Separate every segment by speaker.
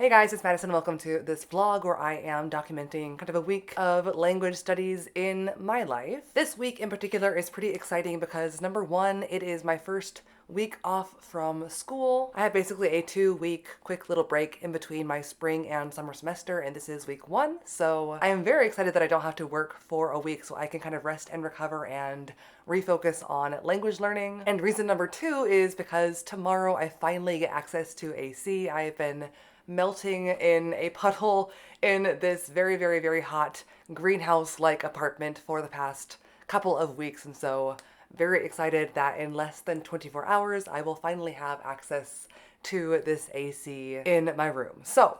Speaker 1: Hey guys, it's Madison and welcome to this vlog where I am documenting kind of a week of language studies in my life. This week in particular is pretty exciting because number one, it is my first week off from school. I have basically a 2-week quick little break in between my spring and summer semester, and this is week one. So I am very excited that I don't have to work for a week so I can kind of rest and recover and refocus on language learning. And reason number two is because tomorrow I finally get access to AC. I've been melting in a puddle in this very hot greenhouse-like apartment for the past couple of weeks, and so very excited that in less than 24 hours I will finally have access to this AC in my room. So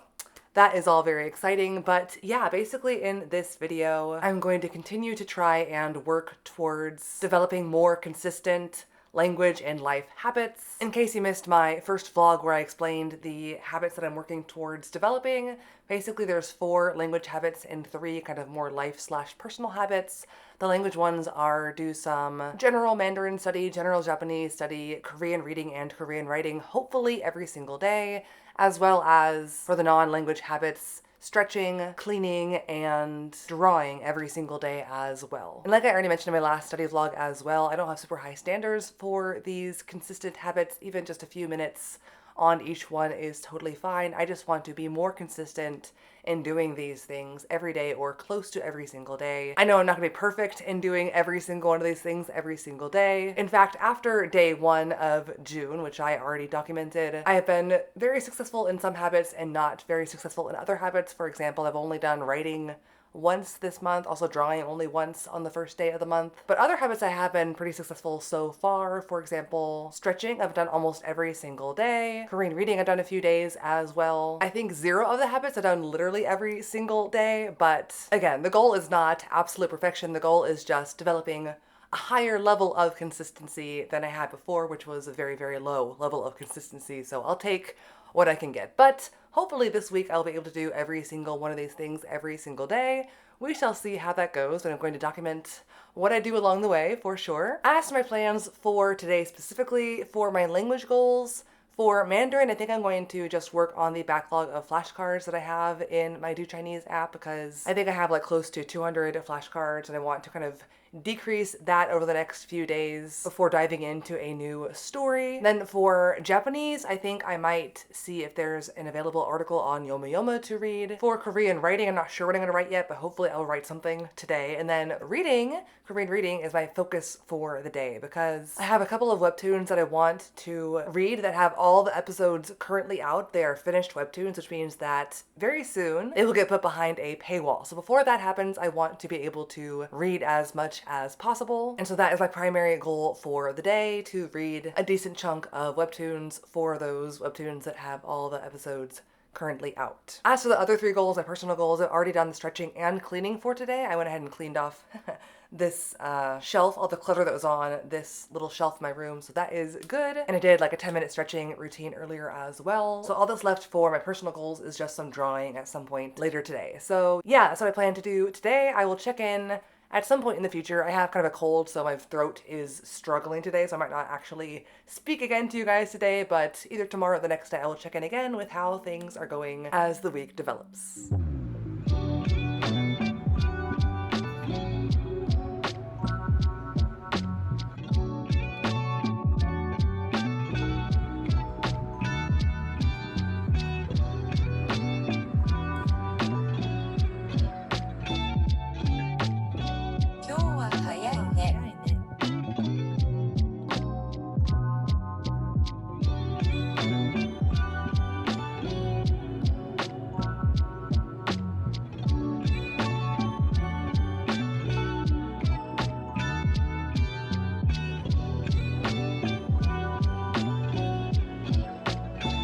Speaker 1: that is all very exciting, but yeah, basically in this video I'm going to continue to try and work towards developing more consistent language and life habits. In case you missed my first vlog where I explained the habits that I'm working towards developing, basically there's 4 language habits and 3 kind of more life/personal habits. The language ones are do some general Mandarin study, general Japanese study, Korean reading and Korean writing, hopefully every single day, as well as for the non-language habits, stretching, cleaning, and drawing every single day as well. And like I already mentioned in my last study vlog as well, I don't have super high standards for these consistent habits. Even just a few minutes on each one is totally fine. I just want to be more consistent in doing these things every day or close to every single day. I know I'm not gonna be perfect in doing every single one of these things every single day. In fact, after day 1 of June, which I already documented, I have been very successful in some habits and not very successful in other habits. For example, I've only done writing once this month, also drawing only once on the first day of the month. But other habits I have been pretty successful so far. For example, stretching I've done almost every single day. Korean reading I've done a few days as well. I think 0 of the habits I've done literally every single day, but again, the goal is not absolute perfection. The goal is just developing a higher level of consistency than I had before, which was a very low level of consistency. So I'll take what I can get. But hopefully this week I'll be able to do every single one of these things every single day. We shall see how that goes, and I'm going to document what I do along the way for sure. As for my plans for today specifically, for my language goals, for Mandarin, I think I'm going to just work on the backlog of flashcards that I have in my Do Chinese app, because I think I have like close to 200 flashcards and I want to kind of decrease that over the next few days before diving into a new story. Then for Japanese, I think I might see if there's an available article on Yomayoma to read. For Korean writing, I'm not sure what I'm gonna write yet, but hopefully I'll write something today. And then reading, Korean reading is my focus for the day because I have a couple of webtoons that I want to read that have all the episodes currently out. They are finished webtoons, which means that very soon they will get put behind a paywall. So before that happens, I want to be able to read as much as possible. And so that is my primary goal for the day, to read a decent chunk of webtoons for those webtoons that have all the episodes currently out. As for the other 3 goals, my personal goals, I've already done the stretching and cleaning for today. I went ahead and cleaned off this shelf, all the clutter that was on this little shelf in my room, so that is good. And I did like a 10-minute stretching routine earlier as well. So all that's left for my personal goals is just some drawing at some point later today. So yeah, that's what I plan to do today. I will check in at some point in the future. I have kind of a cold, so my throat is struggling today, so I might not actually speak again to you guys today, but either tomorrow or the next day I will check in again with how things are going as the week develops.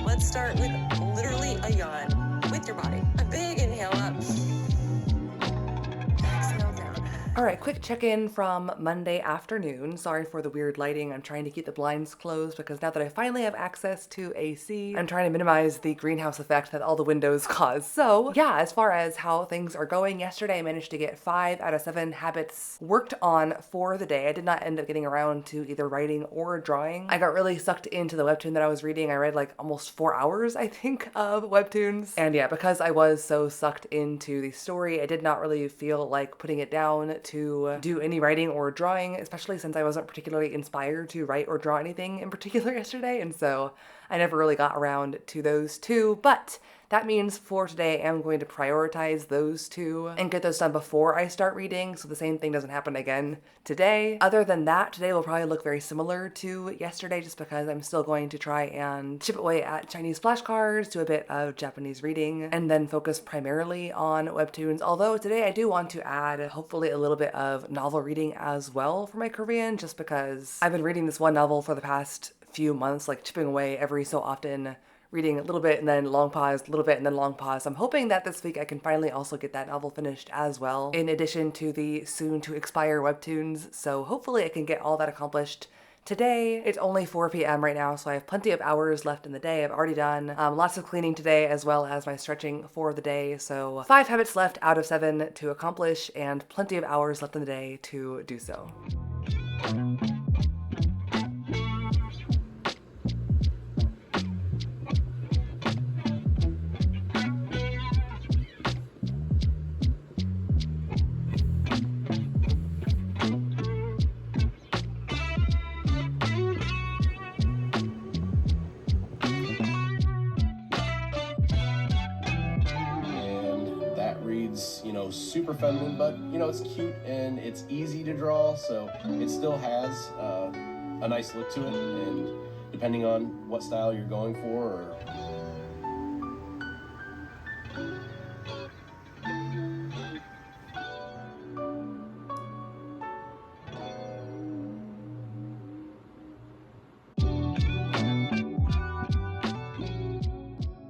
Speaker 2: Let's start with literally a yawn with your body. A big inhale up. Exhale down.
Speaker 1: All right, quick check-in from Monday afternoon. Sorry for the weird lighting. I'm trying to keep the blinds closed because now that I finally have access to AC, I'm trying to minimize the greenhouse effect that all the windows cause. So yeah, as far as how things are going, yesterday I managed to get 5 out of 7 habits worked on for the day. I did not end up getting around to either writing or drawing. I got really sucked into the webtoon that I was reading. I read like almost 4 hours, I think, of webtoons. And yeah, because I was so sucked into the story, I did not really feel like putting it down to do any writing or drawing, especially since I wasn't particularly inspired to write or draw anything in particular yesterday, and so I never really got around to those two. But that means for today, I am going to prioritize those two and get those done before I start reading, so the same thing doesn't happen again today. Other than that, today will probably look very similar to yesterday, just because I'm still going to try and chip away at Chinese flashcards, do a bit of Japanese reading, and then focus primarily on webtoons. Although today I do want to add hopefully a little bit of novel reading as well for my Korean, just because I've been reading this one novel for the past few months, like chipping away every so often, reading a little bit and then long pause, a little bit and then long pause. I'm hoping that this week I can finally also get that novel finished as well, in addition to the soon to expire webtoons. So hopefully I can get all that accomplished today. It's only 4 p.m. right now, so I have plenty of hours left in the day. I've already done lots of cleaning today, as well as my stretching for the day. So 5 habits left out of 7 to accomplish, and plenty of hours left in the day to do so.
Speaker 3: Super feminine, but it's cute and it's easy to draw, so it still has a nice look to it, and depending on what style you're going for,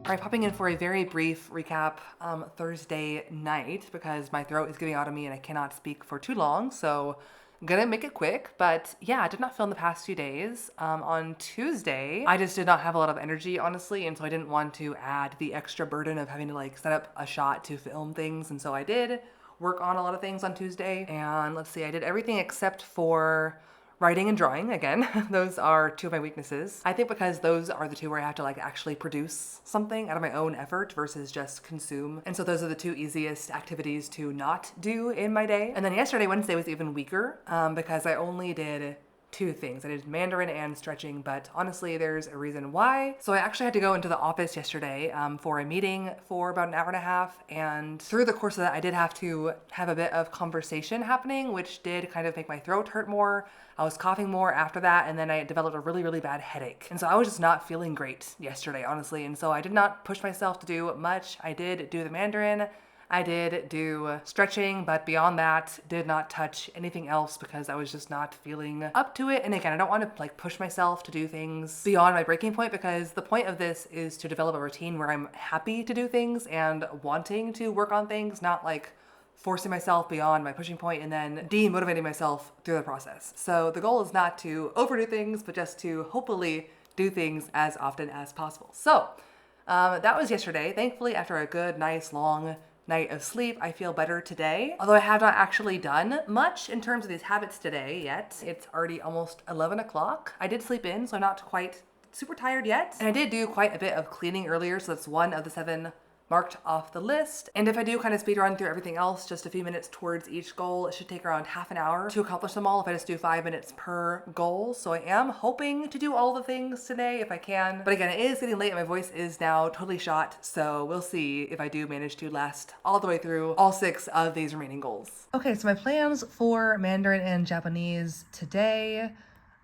Speaker 1: All right, popping in for a very brief recap Thursday night, because my throat is giving out on me and I cannot speak for too long, so I'm gonna make it quick. But yeah, I did not film the past few days. On Tuesday, I just did not have a lot of energy, honestly, and so I didn't want to add the extra burden of having to like set up a shot to film things, and so I did work on a lot of things on Tuesday. And let's see, I did everything except for writing and drawing. Again, those are two of my weaknesses. I think because those are the two where I have to like actually produce something out of my own effort versus just consume. And so those are the two easiest activities to not do in my day. And then yesterday, Wednesday, was even weaker because I only did 2 things. I did Mandarin and stretching, but honestly, there's a reason why. So I actually had to go into the office yesterday for a meeting for about an hour and a half. And through the course of that, I did have to have a bit of conversation happening, which did kind of make my throat hurt more. I was coughing more after that, and then I developed a really, really bad headache. And so I was just not feeling great yesterday, honestly. And so I did not push myself to do much. I did do the Mandarin. I did do stretching, but beyond that, did not touch anything else because I was just not feeling up to it. And again, I don't want to like push myself to do things beyond my breaking point, because the point of this is to develop a routine where I'm happy to do things and wanting to work on things, not like forcing myself beyond my pushing point and then demotivating myself through the process. So the goal is not to overdo things, but just to hopefully do things as often as possible. So that was yesterday. Thankfully, after a good, nice, long night of sleep, I feel better today. Although I have not actually done much in terms of these habits today yet. It's already almost 11 o'clock. I did sleep in, so I'm not quite super tired yet. And I did do quite a bit of cleaning earlier, so that's 1 of the 7 marked off the list. And if I do kind of speed run through everything else, just a few minutes towards each goal, it should take around half an hour to accomplish them all if I just do 5 minutes per goal. So I am hoping to do all the things today if I can. But again, it is getting late and my voice is now totally shot. So we'll see if I do manage to last all the way through all 6 of these remaining goals. Okay, so my plans for Mandarin and Japanese today: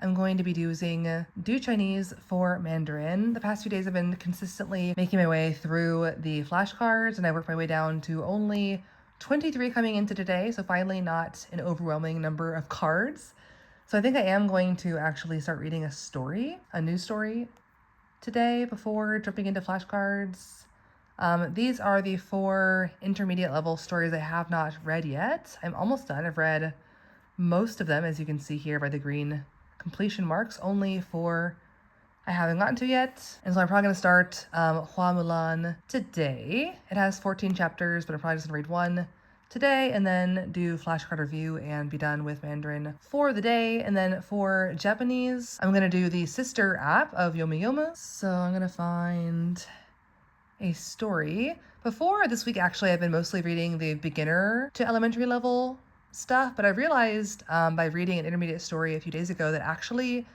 Speaker 1: I'm going to be using Do Chinese for Mandarin. The past few days I've been consistently making my way through the flashcards, and I worked my way down to only 23 coming into today, so finally not an overwhelming number of cards. So I think I am going to actually start reading a new story today before jumping into flashcards. These are the 4 intermediate level stories I have not read yet. I'm almost done. I've read most of them, as you can see here by the green completion marks. Only 4 I haven't gotten to yet. And so I'm probably going to start Hua Mulan today. It has 14 chapters, but I'm probably just going to read 1 today and then do flashcard review and be done with Mandarin for the day. And then for Japanese, I'm going to do the sister app of Yomi Yomu. So I'm going to find a story. Before this week, actually, I've been mostly reading the beginner to elementary level stuff, but I realized by reading an intermediate story a few days ago that actually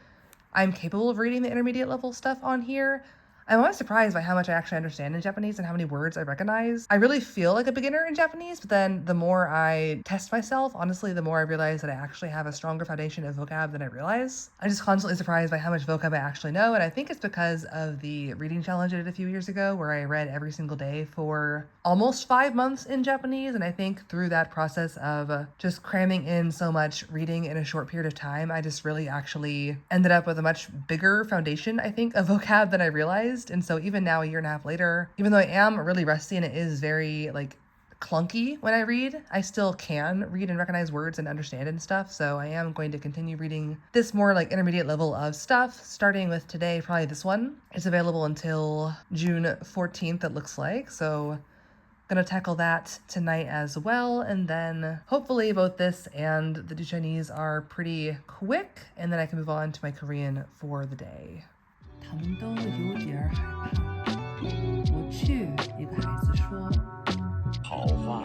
Speaker 1: I'm capable of reading the intermediate level stuff on here. I'm always surprised by how much I actually understand in Japanese and how many words I recognize. I really feel like a beginner in Japanese, but then the more I test myself, honestly, the more I realize that I actually have a stronger foundation of vocab than I realize. I'm just constantly surprised by how much vocab I actually know, and I think it's because of the reading challenge I did a few years ago where I read every single day for almost 5 months in Japanese, and I think through that process of just cramming in so much reading in a short period of time, I just really actually ended up with a much bigger foundation, I think, of vocab than I realized. And so even now, a year and a half later, even though I am really rusty and it is very like clunky when I read, I still can read and recognize words and understand and stuff. So I am going to continue reading this more like intermediate level of stuff, starting with today, probably this one. It's available until June 14th, it looks like. So gonna tackle that tonight as well, and then hopefully both this and the Do Chinese are pretty quick, and then I can move on to my Korean for the day. 他们都有点害怕，我去，一个孩子说。好话。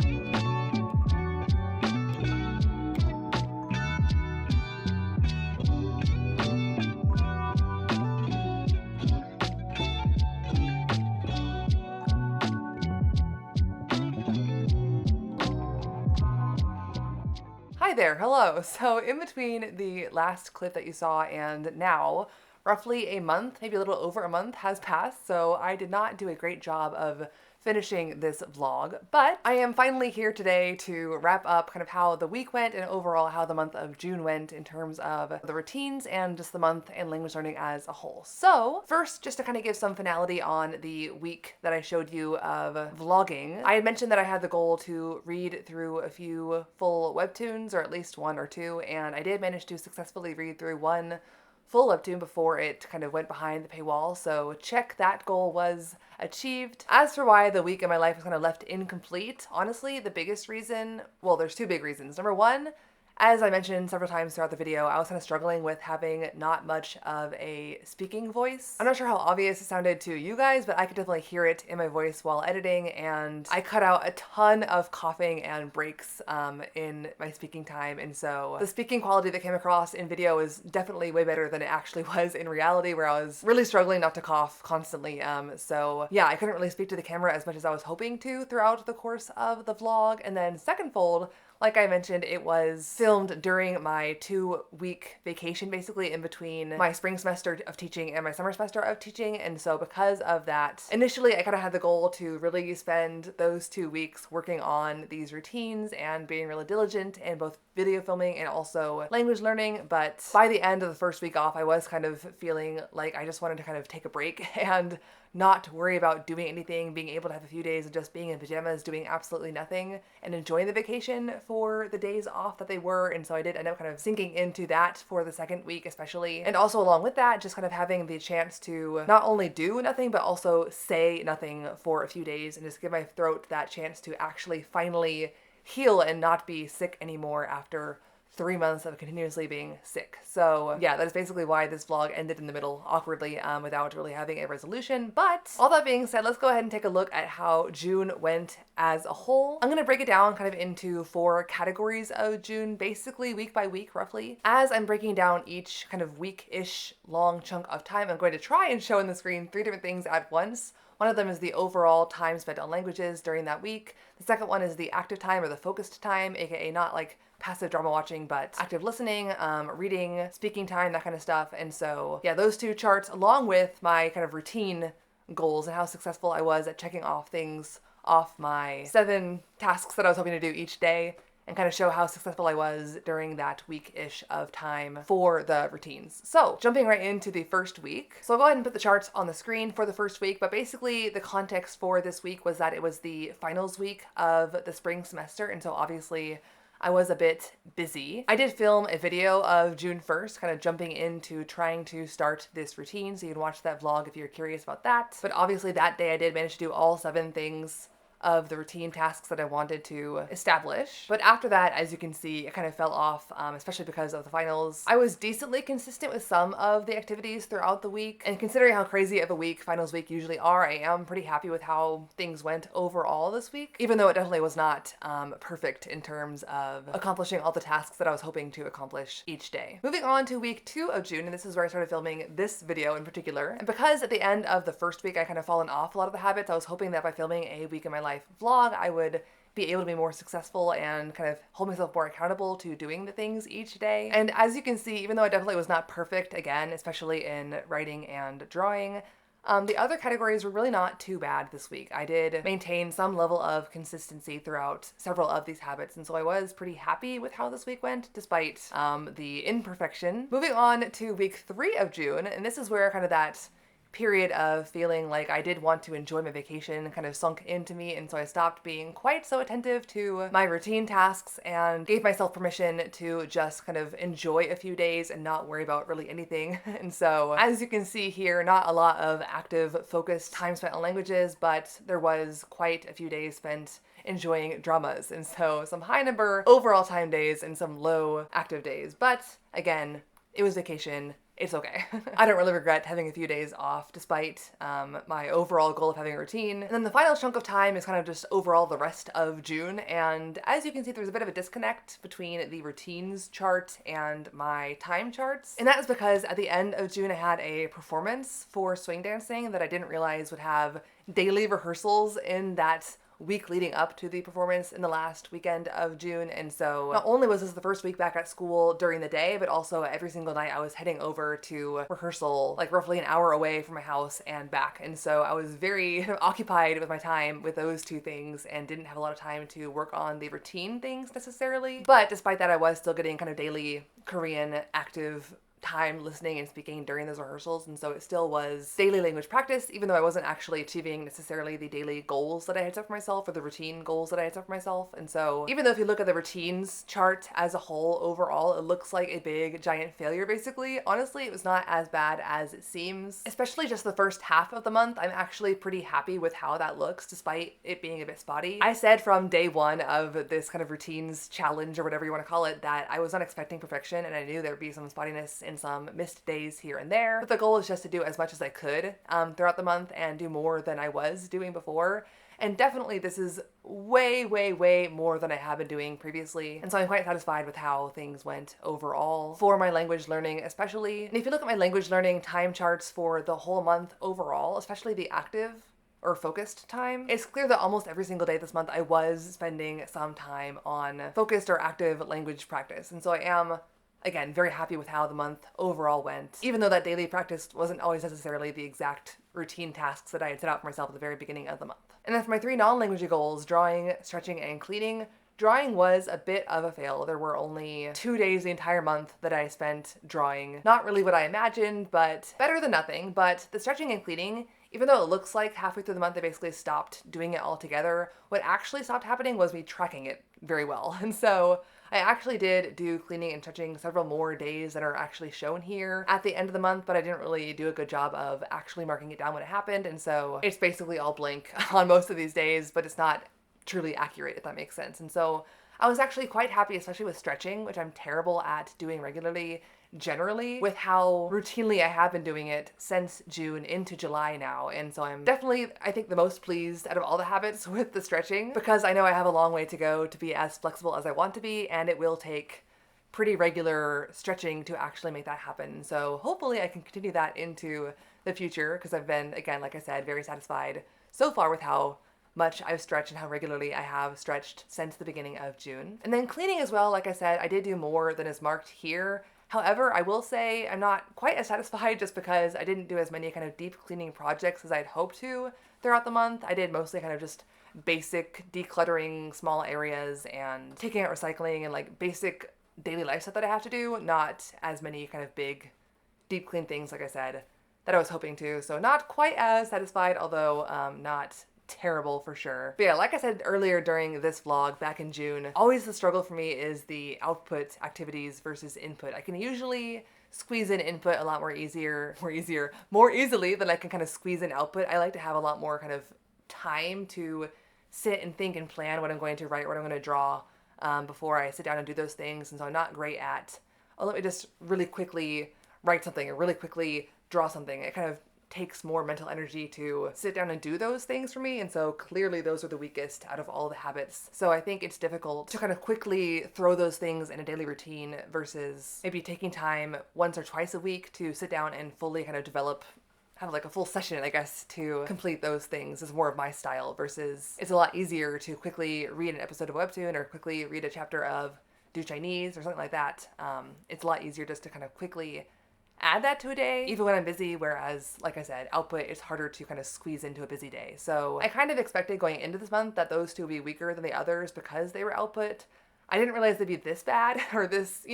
Speaker 1: Hi there, hello. So in between the last clip that you saw and now, roughly a month, maybe a little over a month has passed, so I did not do a great job of finishing this vlog, but I am finally here today to wrap up kind of how the week went and overall how the month of June went in terms of the routines and just the month and language learning as a whole. So first, just to kind of give some finality on the week that I showed you of vlogging, I had mentioned that I had the goal to read through a few full webtoons, or at least 1 or 2, and I did manage to successfully read through 1 full webtoon before it kind of went behind the paywall, so check, that goal was achieved. As for why the week in my life was kind of left incomplete, honestly, the biggest reason, well, there's 2 big reasons. Number 1, as I mentioned several times throughout the video, I was kind of struggling with having not much of a speaking voice. I'm not sure how obvious it sounded to you guys, but I could definitely hear it in my voice while editing, and I cut out a ton of coughing and breaks in my speaking time, and so the speaking quality that came across in video is definitely way better than it actually was in reality, where I was really struggling not to cough constantly. So yeah, I couldn't really speak to the camera as much as I was hoping to throughout the course of the vlog. And then secondfold, like I mentioned, it was filmed during my 2-week vacation, basically in between my spring semester of teaching and my summer semester of teaching. And so because of that, initially I kind of had the goal to really spend those 2 weeks working on these routines and being really diligent in both video filming and also language learning. But by the end of the first week off, I was kind of feeling like I just wanted to kind of take a break and not worry about doing anything, being able to have a few days of just being in pajamas, doing absolutely nothing, and enjoying the vacation for the days off that they were. And so I did end up kind of sinking into that for the second week especially. And also along with that, just kind of having the chance to not only do nothing, but also say nothing for a few days and just give my throat that chance to actually finally heal and not be sick anymore after 3 months of continuously being sick. So yeah, that is basically why this vlog ended in the middle awkwardly without really having a resolution. But all that being said, let's go ahead and take a look at how June went as a whole. I'm gonna break it down kind of into 4 categories of June, basically week by week roughly. As I'm breaking down each kind of week-ish long chunk of time, I'm going to try and show on the screen 3 different things at once. One of them is the overall time spent on languages during that week. The second one is the active time or the focused time, aka not like passive drama watching, but active listening, reading, speaking time, that kind of stuff. And so yeah, those 2 charts along with my kind of routine goals and how successful I was at checking off things off my 7 tasks that I was hoping to do each day and kind of show how successful I was during that week-ish of time for the routines. So jumping right into the first week. So I'll go ahead and put the charts on the screen for the first week, but basically the context for this week was that it was the finals week of the spring semester, and so obviously I was a bit busy. I did film a video of June 1st, kind of jumping into trying to start this routine, so you can watch that vlog if you're curious about that. But obviously that day I did manage to do all 7 things of the routine tasks that I wanted to establish. But after that, as you can see, it kind of fell off, especially because of the finals. I was decently consistent with some of the activities throughout the week, and considering how crazy of a week finals week usually are, I am pretty happy with how things went overall this week, even though it definitely was not perfect in terms of accomplishing all the tasks that I was hoping to accomplish each day. Moving on to week 2 of June, and this is where I started filming this video in particular. And because at the end of the first week I kind of fallen off a lot of the habits, I was hoping that by filming a week in my life vlog, I would be able to be more successful and kind of hold myself more accountable to doing the things each day. And as you can see, even though I definitely was not perfect, again, especially in writing and drawing, the other categories were really not too bad this week. I did maintain some level of consistency throughout several of these habits, and so I was pretty happy with how this week went, despite the imperfection. Moving on to week 3 of June, and this is where kind of that period of feeling like I did want to enjoy my vacation kind of sunk into me, and so I stopped being quite so attentive to my routine tasks and gave myself permission to just kind of enjoy a few days and not worry about really anything. And so as you can see here, not a lot of active focused time spent on languages, but there was quite a few days spent enjoying dramas, and so some high number overall time days and some low active days. But again, it was vacation. It's okay. I don't really regret having a few days off despite my overall goal of having a routine. And then the final chunk of time is kind of just overall the rest of June. And as you can see, there's a bit of a disconnect between the routines chart and my time charts. And that is because at the end of June, I had a performance for swing dancing that I didn't realize would have daily rehearsals in that week leading up to the performance in the last weekend of June. And so not only was this the first week back at school during the day, but also every single night I was heading over to rehearsal, like roughly an hour away from my house and back. And so I was very occupied with my time with those two things and didn't have a lot of time to work on the routine things necessarily. But despite that, I was still getting kind of daily Korean active time listening and speaking during those rehearsals, and so it still was daily language practice, even though I wasn't actually achieving necessarily the daily goals that I had set for myself or the routine goals that I had set for myself. And so even though if you look at the routines chart as a whole overall, it looks like a big giant failure basically, honestly it was not as bad as it seems. Especially just the first half of the month, I'm actually pretty happy with how that looks despite it being a bit spotty. I said from day one of this kind of routines challenge or whatever you want to call it that I was not expecting perfection, and I knew there'd be some spottiness in some missed days here and there, but the goal is just to do as much as I could throughout the month and do more than I was doing before. And definitely this is way, way, way more than I have been doing previously. And so I'm quite satisfied with how things went overall for my language learning especially. And if you look at my language learning time charts for the whole month overall, especially the active or focused time, it's clear that almost every single day this month I was spending some time on focused or active language practice. And so I am, again, very happy with how the month overall went, even though that daily practice wasn't always necessarily the exact routine tasks that I had set out for myself at the very beginning of the month. And then for my 3 non-language goals, drawing, stretching, and cleaning, drawing was a bit of a fail. There were only 2 days the entire month that I spent drawing. Not really what I imagined, but better than nothing. But the stretching and cleaning, even though it looks like halfway through the month I basically stopped doing it altogether, what actually stopped happening was me tracking it very well. And so I actually did do cleaning and stretching several more days that are actually shown here at the end of the month, but I didn't really do a good job of actually marking it down when it happened, and so it's basically all blank on most of these days, but it's not truly accurate, if that makes sense. And so I was actually quite happy, especially with stretching, which I'm terrible at doing regularly, generally, with how routinely I have been doing it since June into July now. And so I'm definitely, I think, the most pleased out of all the habits with the stretching, because I know I have a long way to go to be as flexible as I want to be, and it will take pretty regular stretching to actually make that happen. So hopefully I can continue that into the future, because I've been, again, like I said, very satisfied so far with how much I've stretched and how regularly I have stretched since the beginning of June. And then cleaning as well, like I said, I did do more than is marked here. However, I will say I'm not quite as satisfied just because I didn't do as many kind of deep cleaning projects as I'd hoped to throughout the month. I did mostly kind of just basic decluttering small areas and taking out recycling and like basic daily life stuff that I have to do, not as many kind of big deep clean things, like I said, that I was hoping to. So not quite as satisfied, although not terrible for sure. But yeah, like I said earlier during this vlog back in June, always the struggle for me is the output activities versus input. I can usually squeeze in input a lot more easily than I can kind of squeeze in output. I like to have a lot more kind of time to sit and think and plan what I'm going to write, what I'm going to draw before I sit down and do those things. And so I'm not great at, oh, let me just really quickly write something or really quickly draw something. It kind of takes more mental energy to sit down and do those things for me, and so clearly those are the weakest out of all the habits. So I think it's difficult to kind of quickly throw those things in a daily routine versus maybe taking time once or twice a week to sit down and fully kind of develop, have like a full session, I guess, to complete those things is more of my style, versus it's a lot easier to quickly read an episode of Webtoon or quickly read a chapter of Do Chinese or something like that. It's a lot easier just to kind of quickly add that to a day, even when I'm busy, whereas, like I said, output is harder to kind of squeeze into a busy day. So I kind of expected going into this month that those two would be weaker than the others because they were output. I didn't realize they'd be this bad or this,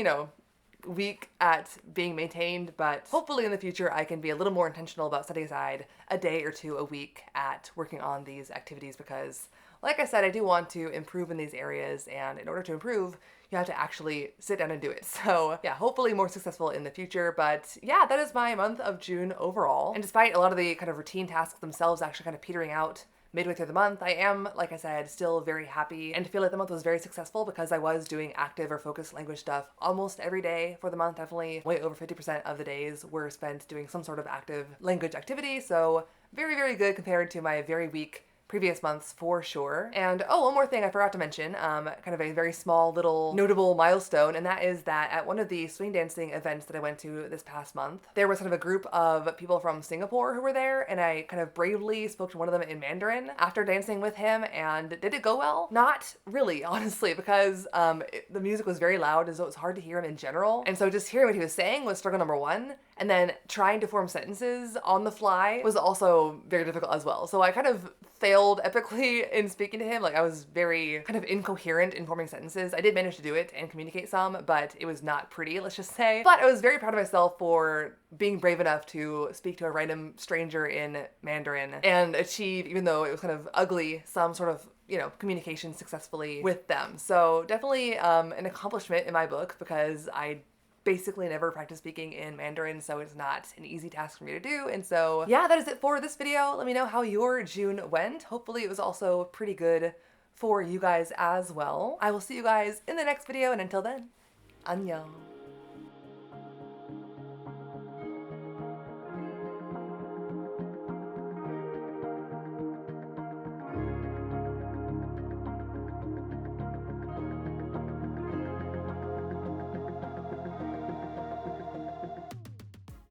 Speaker 1: weak at being maintained, but hopefully in the future I can be a little more intentional about setting aside a day or two a week at working on these activities because, like I said, I do want to improve in these areas, and in order to improve, you have to actually sit down and do it. So yeah, hopefully more successful in the future. But yeah, that is my month of June overall. And despite a lot of the kind of routine tasks themselves actually kind of petering out midway through the month, I am, like I said, still very happy and feel like the month was very successful because I was doing active or focused language stuff almost every day for the month. Definitely way over 50% of the days were spent doing some sort of active language activity. So very, very good compared to my very weak previous months for sure. And oh, one more thing I forgot to mention, kind of a very small little notable milestone, and that is that at one of the swing dancing events that I went to this past month, there was kind of a group of people from Singapore who were there, and I kind of bravely spoke to one of them in Mandarin after dancing with him. And did it go well? Not really, honestly, because the music was very loud, and so it was hard to hear him in general. And so just hearing what he was saying was struggle number one. And then trying to form sentences on the fly was also very difficult as well. So I kind of failed epically in speaking to him. Like I was very kind of incoherent in forming sentences. I did manage to do it and communicate some, but it was not pretty, let's just say. But I was very proud of myself for being brave enough to speak to a random stranger in Mandarin and achieve, even though it was kind of ugly, some sort of communication successfully with them. So definitely an accomplishment in my book because I basically never practice speaking in Mandarin, so it's not an easy task for me to do. And so yeah, that is it for this video. Let me know how your June went. Hopefully it was also pretty good for you guys as well. I will see you guys in the next video, and until then, annyeong.